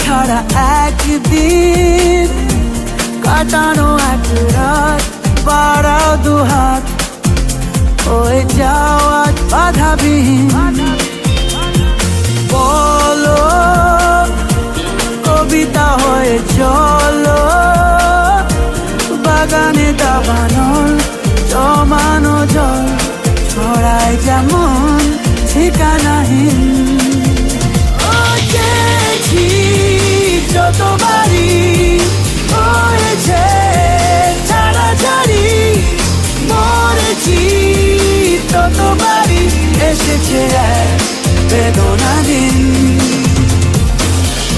ছাড়া একদিন কাটানো এক রাত বাড়াও দুহাত হয়ে যাও আজ বাধাবিহীন বলো কবিতা হয়ে চলো বাগানে দাবানোর জমানো জল ছড়ায় যেমন ঠিকানাহীন যতবারই হয়েছে ছাড়াছাড়ি মরেছি ততবারই এসেছে বেদনা দিন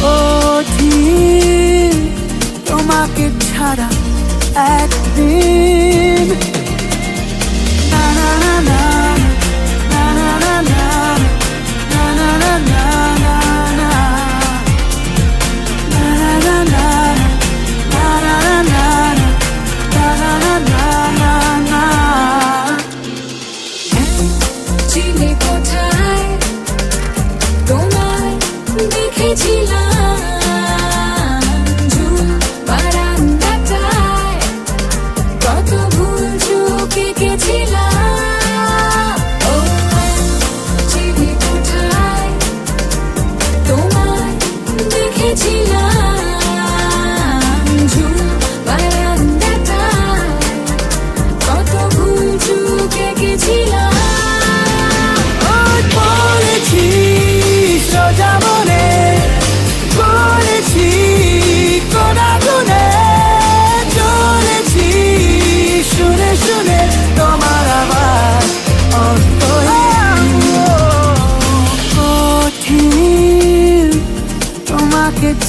কঠিন তোমাকে ছাড়া একদিন না না না না না না না না না না না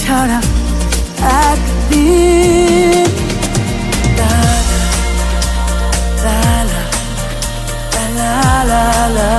ছাড়া একদিন লা লা লা লা লা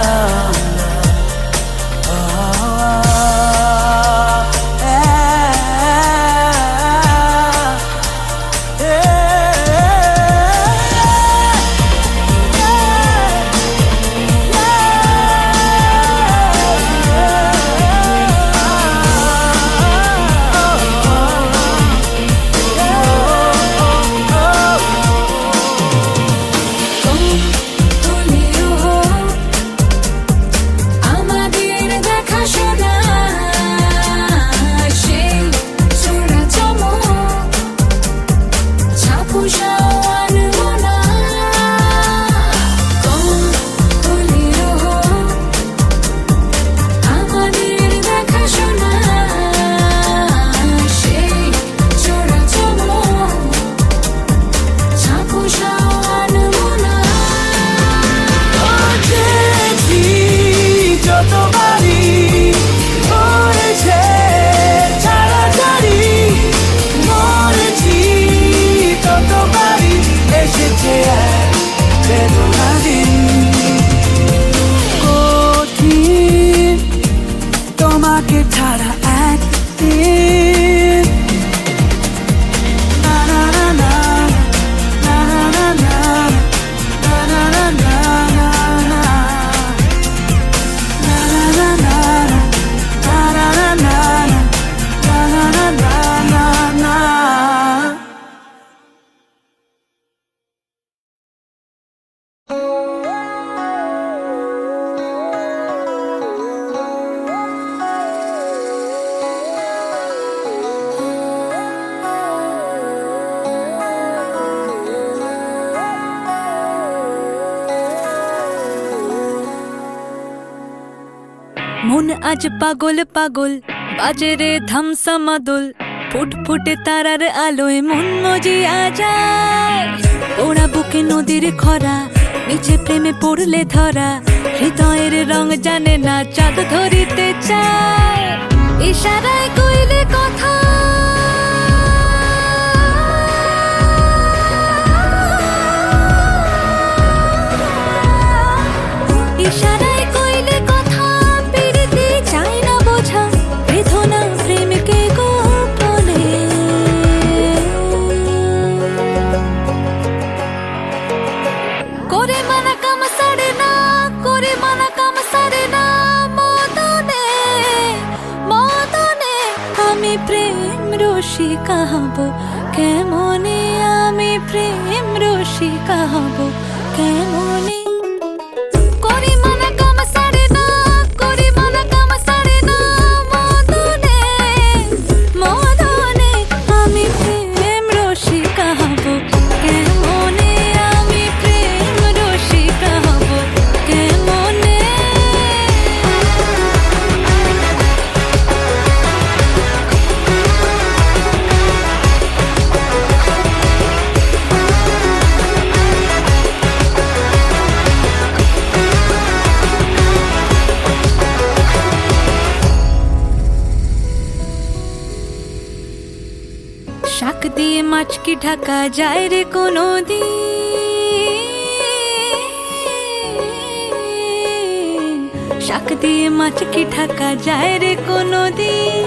তোমাকে ছাড়া একদিন না না না না না না না না না না না মন আজ পাগল পাগল বাজে রে ধামসামাদল ফুটফুটে তারার আলোয় মন মজিয়া যায় ওরা বুকে নদীর খরা নিচে প্রেমে পড়লে ধরা হৃদয়ের রং জানে না চাঁদ ধরিতে চায় ইশারায় কইলে কথা ইশারায় কইলে কথা পিরিতে চাই না বোঝা বেদনা প্রেমকে গোপনে করে মানা কাম সারে না করে মানা কাম সারে না মদনে মদনে আমি প্রেম রসিকা হব কেমনে আমি প্রেম রসিকা হব কেমনে করে মানা কাম সারে না করে মানা কাম সারে না মদনে মদনে আমি প্রেম রসিকা হব কেমনে আমি প্রেম রসিকা হব কেমনে শাক দিয়ে মাছ কি ঢাকা যায় রে কোনো দিন শাক দিয়ে মাছ কি ঢাকা যায় রে কোনো দিন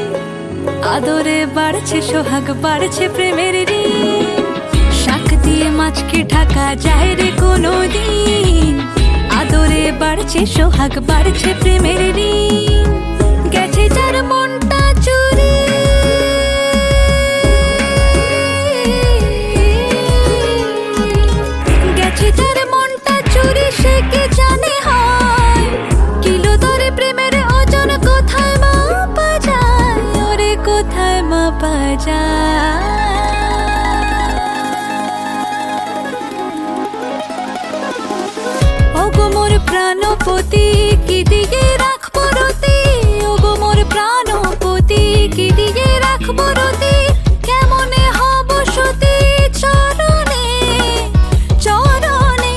আদরে বাড়ছে সোহাগ বাড়ছে প্রেমের ঋণ শাক দিয়ে মাছ কি ঢাকা যায় রে কোনো দিন আদরে বাড়ছে সোহাগ বাড়ছে প্রেমের ঋণ গেছে যার মনটা চুরি যার মনটা চুরি সে কি জানে হয় কিলো ধরে প্রেমের ওজন কোথায় মাপা যায় ওরে কোথায় মাপা যায় ওগো মোর প্রাণপতি কি দিকে রাখবো রতি ওগো মোর প্রাণপতি কি দিকে রাখবো রতি কেমনে হব সতী চরণে চরণে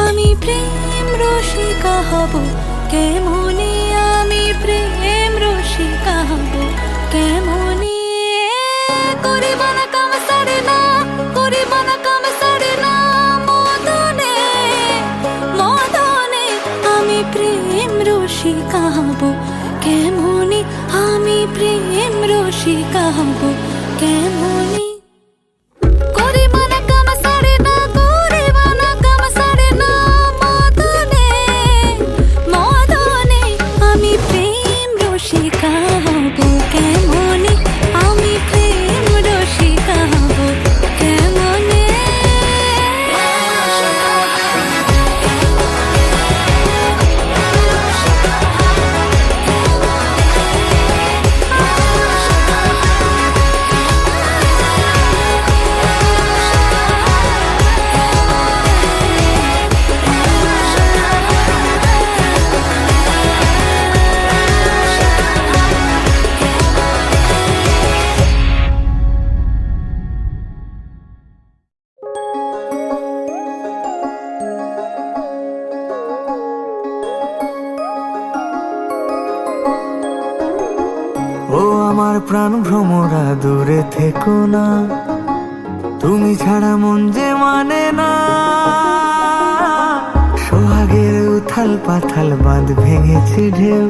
আমি প্রেম রসিকা হব কেমনে আমি প্রেম রসিকা হব কেমনে করিব না কাম সারে না করিব না কাম সারে না মদনে মদনে আমি প্রেম রসিকা হব কেমনে আমি প্রেম রসিকা হব কেমনে করে মানা কাম সারে না করে মানা কাম সারে না মদনে মদনে আমি প্রেম রসিকা হব কেমনে আমি প্রেম রসিকা হব কেমনে ও আমার প্রাণ ভ্রমরা দূরে থেকো না তুমি ছাড়া মন যে মানে না সোহাগের উথাল পাথাল বাঁধ ভেঙেছে ঢেউ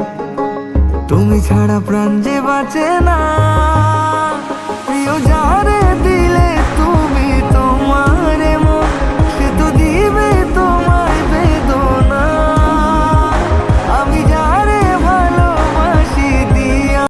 তুমি ছাড়া প্রাণ যে বাঁচে না